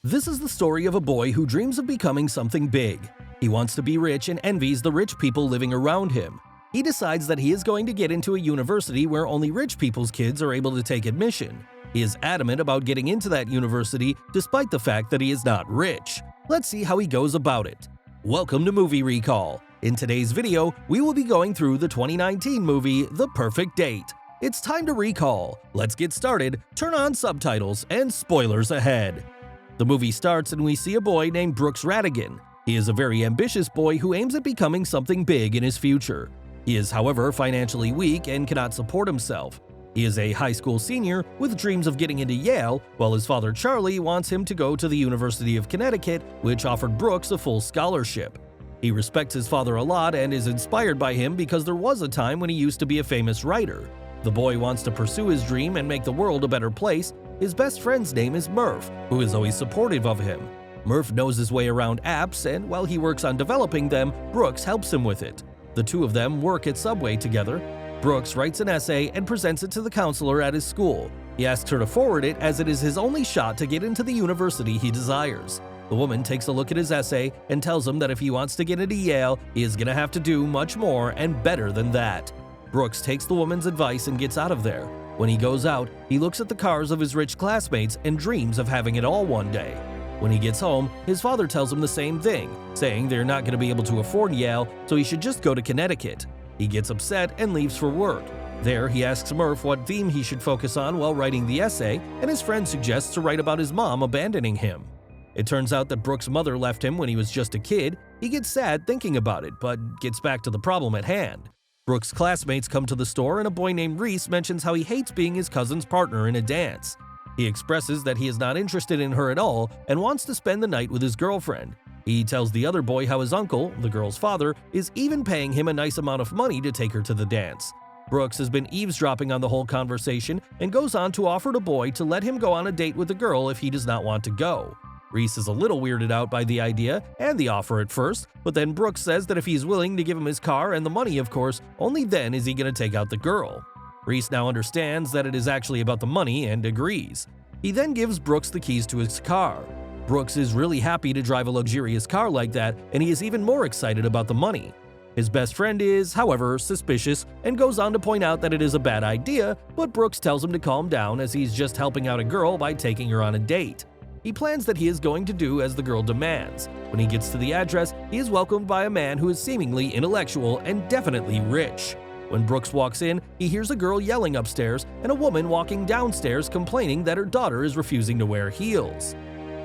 This is the story of a boy who dreams of becoming something big. He wants to be rich and envies the rich people living around him. He decides that he is going to get into a university where only rich people's kids are able to take admission. He is adamant about getting into that university despite the fact that he is not rich. Let's see how he goes about it. Welcome to Movie Recall. In today's video, we will be going through the 2019 movie The Perfect Date. It's time to recall. Let's get started, turn on subtitles, and spoilers ahead. The movie starts and we see a boy named Brooks Rattigan. He is a very ambitious boy who aims at becoming something big in his future. He is, however, financially weak and cannot support himself. He is a high school senior with dreams of getting into Yale, while his father Charlie wants him to go to the University of Connecticut, which offered Brooks a full scholarship. He respects his father a lot and is inspired by him because there was a time when he used to be a famous writer. The boy wants to pursue his dream and make the world a better place. His best friend's name is Murph, who is always supportive of him. Murph knows his way around apps, and while he works on developing them, Brooks helps him with it. The two of them work at Subway together. Brooks writes an essay and presents it to the counselor at his school. He asks her to forward it as it is his only shot to get into the university he desires. The woman takes a look at his essay and tells him that if he wants to get into Yale, he is going to have to do much more and better than that. Brooks takes the woman's advice and gets out of there. When he goes out, he looks at the cars of his rich classmates and dreams of having it all one day. When he gets home, his father tells him the same thing, saying they're not going to be able to afford Yale, so he should just go to Connecticut. He gets upset and leaves for work. There, he asks Murph what theme he should focus on while writing the essay, and his friend suggests to write about his mom abandoning him. It turns out that Brooks' mother left him when he was just a kid. He gets sad thinking about it, but gets back to the problem at hand. Brooks' classmates come to the store and a boy named Reese mentions how he hates being his cousin's partner in a dance. He expresses that he is not interested in her at all and wants to spend the night with his girlfriend. He tells the other boy how his uncle, the girl's father, is even paying him a nice amount of money to take her to the dance. Brooks has been eavesdropping on the whole conversation and goes on to offer the boy to let him go on a date with the girl if he does not want to go. Reese is a little weirded out by the idea and the offer at first, but then Brooks says that if he's willing to give him his car and the money, of course, only then is he going to take out the girl. Reese now understands that it is actually about the money and agrees. He then gives Brooks the keys to his car. Brooks is really happy to drive a luxurious car like that, and he is even more excited about the money. His best friend is, however, suspicious and goes on to point out that it is a bad idea, but Brooks tells him to calm down as he's just helping out a girl by taking her on a date. He plans that he is going to do as the girl demands. When he gets to the address, he is welcomed by a man who is seemingly intellectual and definitely rich. When Brooks walks in, he hears a girl yelling upstairs and a woman walking downstairs complaining that her daughter is refusing to wear heels.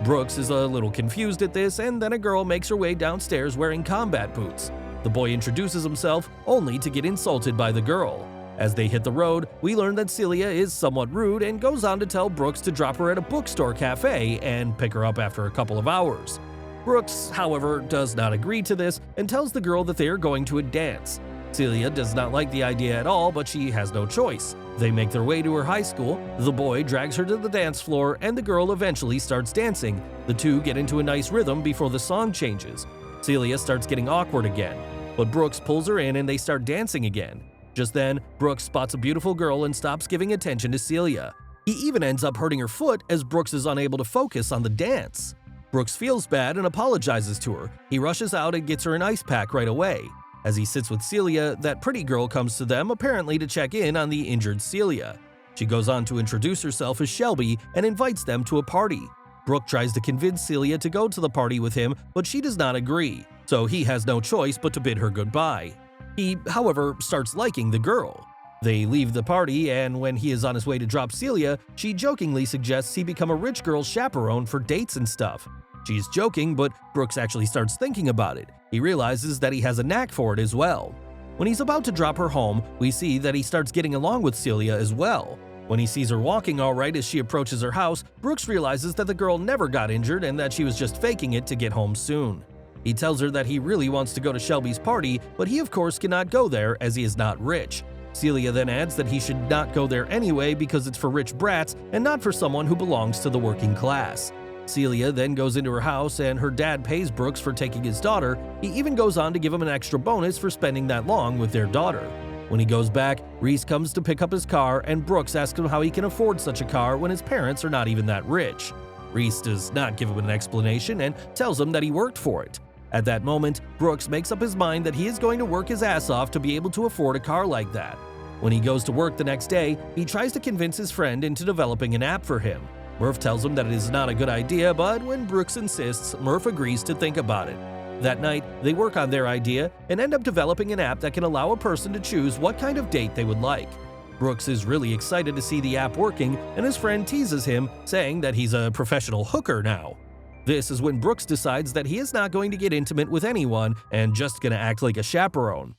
Brooks is a little confused at this, and then a girl makes her way downstairs wearing combat boots. The boy introduces himself, only to get insulted by the girl. As they hit the road, we learn that Celia is somewhat rude and goes on to tell Brooks to drop her at a bookstore cafe and pick her up after a couple of hours. Brooks, however, does not agree to this and tells the girl that they are going to a dance. Celia does not like the idea at all, but she has no choice. They make their way to her high school, the boy drags her to the dance floor, and the girl eventually starts dancing. The two get into a nice rhythm before the song changes. Celia starts getting awkward again, but Brooks pulls her in and they start dancing again. Just then, Brooks spots a beautiful girl and stops giving attention to Celia. He even ends up hurting her foot as Brooks is unable to focus on the dance. Brooks feels bad and apologizes to her. He rushes out and gets her an ice pack right away. As he sits with Celia, that pretty girl comes to them apparently to check in on the injured Celia. She goes on to introduce herself as Shelby and invites them to a party. Brooke tries to convince Celia to go to the party with him, but she does not agree, so he has no choice but to bid her goodbye. He, however, starts liking the girl. They leave the party, and when he is on his way to drop Celia, she jokingly suggests he become a rich girl's chaperone for dates and stuff. She's joking, but Brooks actually starts thinking about it. He realizes that he has a knack for it as well. When he's about to drop her home, we see that he starts getting along with Celia as well. When he sees her walking all right as she approaches her house, Brooks realizes that the girl never got injured and that she was just faking it to get home soon. He tells her that he really wants to go to Shelby's party, but he of course cannot go there as he is not rich. Celia then adds that he should not go there anyway because it's for rich brats and not for someone who belongs to the working class. Celia then goes into her house and her dad pays Brooks for taking his daughter. He even goes on to give him an extra bonus for spending that long with their daughter. When he goes back, Reese comes to pick up his car and Brooks asks him how he can afford such a car when his parents are not even that rich. Reese does not give him an explanation and tells him that he worked for it. At that moment, Brooks makes up his mind that he is going to work his ass off to be able to afford a car like that. When he goes to work the next day, he tries to convince his friend into developing an app for him. Murph tells him that it is not a good idea, but when Brooks insists, Murph agrees to think about it. That night, they work on their idea and end up developing an app that can allow a person to choose what kind of date they would like. Brooks is really excited to see the app working, and his friend teases him, saying that he's a professional hooker now. This is when Brooks decides that he is not going to get intimate with anyone and just gonna act like a chaperone.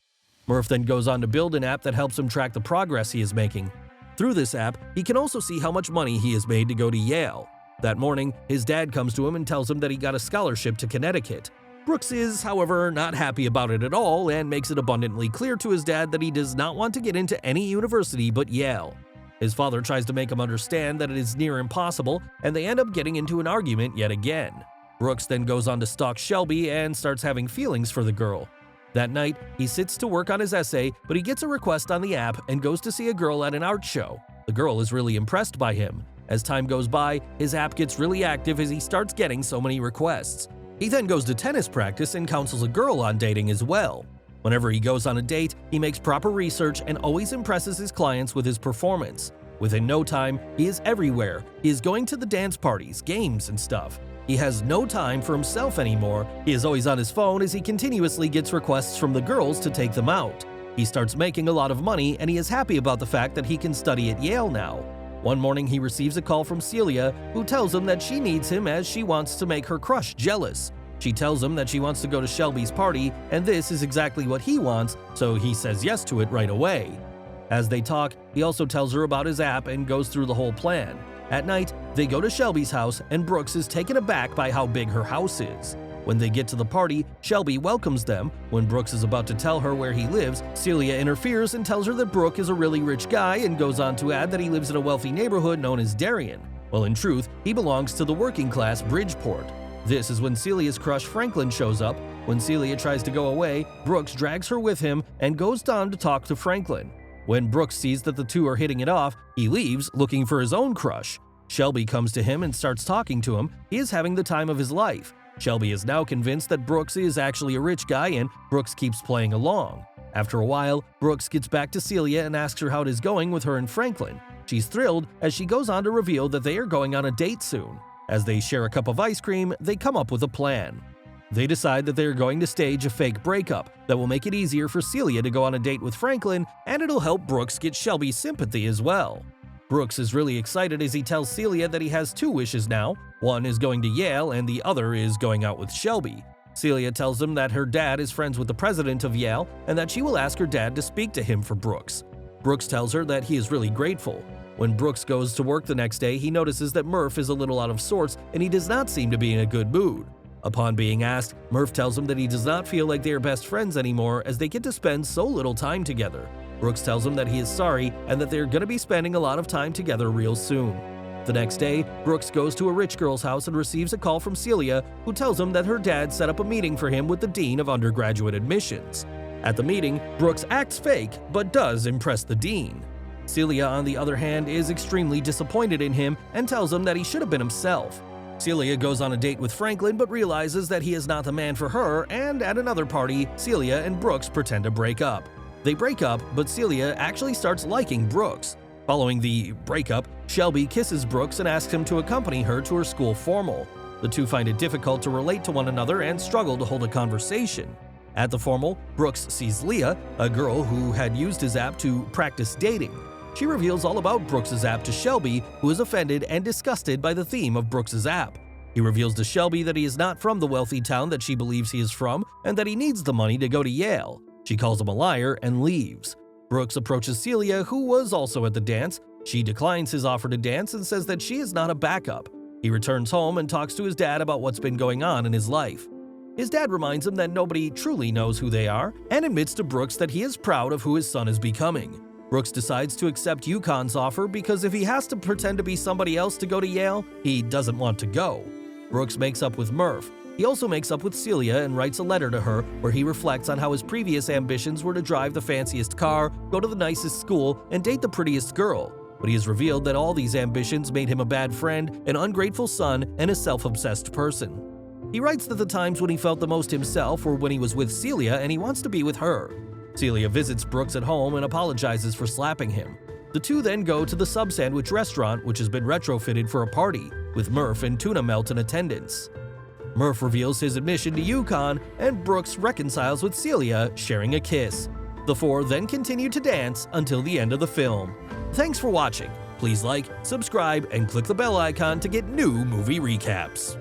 Murph then goes on to build an app that helps him track the progress he is making. Through this app, he can also see how much money he has made to go to Yale. That morning, his dad comes to him and tells him that he got a scholarship to Connecticut. Brooks is, however, not happy about it at all and makes it abundantly clear to his dad that he does not want to get into any university but Yale. His father tries to make him understand that it is near impossible, and they end up getting into an argument yet again. Brooks then goes on to stalk Shelby and starts having feelings for the girl. That night, he sits to work on his essay, but he gets a request on the app and goes to see a girl at an art show. The girl is really impressed by him. As time goes by, his app gets really active as he starts getting so many requests. He then goes to tennis practice and counsels a girl on dating as well. Whenever he goes on a date, he makes proper research and always impresses his clients with his performance. Within no time, he is everywhere. He is going to the dance parties, games, and stuff. He has no time for himself anymore. He is always on his phone as he continuously gets requests from the girls to take them out. He starts making a lot of money, and he is happy about the fact that he can study at Yale now. One morning, he receives a call from Celia, who tells him that she needs him as she wants to make her crush jealous. She tells him that she wants to go to Shelby's party, and this is exactly what he wants, so he says yes to it right away. As they talk, he also tells her about his app and goes through the whole plan. At night, they go to Shelby's house, and Brooks is taken aback by how big her house is. When they get to the party, Shelby welcomes them. When Brooks is about to tell her where he lives, Celia interferes and tells her that Brooke is a really rich guy and goes on to add that he lives in a wealthy neighborhood known as Darien. Well, in truth, he belongs to the working class Bridgeport. This is when Celia's crush Franklin shows up. When Celia tries to go away, Brooks drags her with him and goes down to talk to Franklin. When Brooks sees that the two are hitting it off, he leaves looking for his own crush. Shelby comes to him and starts talking to him. He is having the time of his life. Shelby is now convinced that Brooks is actually a rich guy, and Brooks keeps playing along. After a while, Brooks gets back to Celia and asks her how it is going with her and Franklin. She's thrilled as she goes on to reveal that they are going on a date soon. As they share a cup of ice cream, they come up with a plan. They decide that they are going to stage a fake breakup that will make it easier for Celia to go on a date with Franklin, and it'll help Brooks get Shelby's sympathy as well. Brooks is really excited as he tells Celia that he has two wishes now. One is going to Yale and the other is going out with Shelby. Celia tells him that her dad is friends with the president of Yale and that she will ask her dad to speak to him for Brooks. Brooks tells her that he is really grateful. When Brooks goes to work the next day, he notices that Murph is a little out of sorts and he does not seem to be in a good mood. Upon being asked, Murph tells him that he does not feel like they are best friends anymore as they get to spend so little time together. Brooks tells him that he is sorry and that they're going to be spending a lot of time together real soon. The next day, Brooks goes to a rich girl's house and receives a call from Celia, who tells him that her dad set up a meeting for him with the dean of undergraduate admissions. At the meeting, Brooks acts fake but does impress the dean. Celia, on the other hand, is extremely disappointed in him and tells him that he should have been himself. Celia goes on a date with Franklin but realizes that he is not the man for her, and at another party, Celia and Brooks pretend to break up. They break up, but Celia actually starts liking Brooks. Following the breakup, Shelby kisses Brooks and asks him to accompany her to her school formal. The two find it difficult to relate to one another and struggle to hold a conversation. At the formal, Brooks sees Leah, a girl who had used his app to practice dating. She reveals all about Brooks's app to Shelby, who is offended and disgusted by the theme of Brooks's app. He reveals to Shelby that he is not from the wealthy town that she believes he is from and that he needs the money to go to Yale. She calls him a liar and leaves. Brooks approaches Celia, who was also at the dance. She declines his offer to dance and says that she is not a backup. He returns home and talks to his dad about what's been going on in his life. His dad reminds him that nobody truly knows who they are and admits to Brooks that he is proud of who his son is becoming. Brooks decides to accept UConn's offer because if he has to pretend to be somebody else to go to Yale, he doesn't want to go. Brooks makes up with Murph. He also makes up with Celia and writes a letter to her where he reflects on how his previous ambitions were to drive the fanciest car, go to the nicest school, and date the prettiest girl. but he has revealed that all these ambitions made him a bad friend, an ungrateful son, and a self-obsessed person. He writes that the times when he felt the most himself were when he was with Celia and he wants to be with her. Celia visits Brooks at home and apologizes for slapping him. The two then go to the Sub Sandwich restaurant, which has been retrofitted for a party, with Murph and Tuna Melt in attendance. Murph reveals his admission to Yukon, and Brooks reconciles with Celia, sharing a kiss. The four then continue to dance until the end of the film. Thanks for watching. Please like, subscribe, and click the bell icon to get new movie recaps.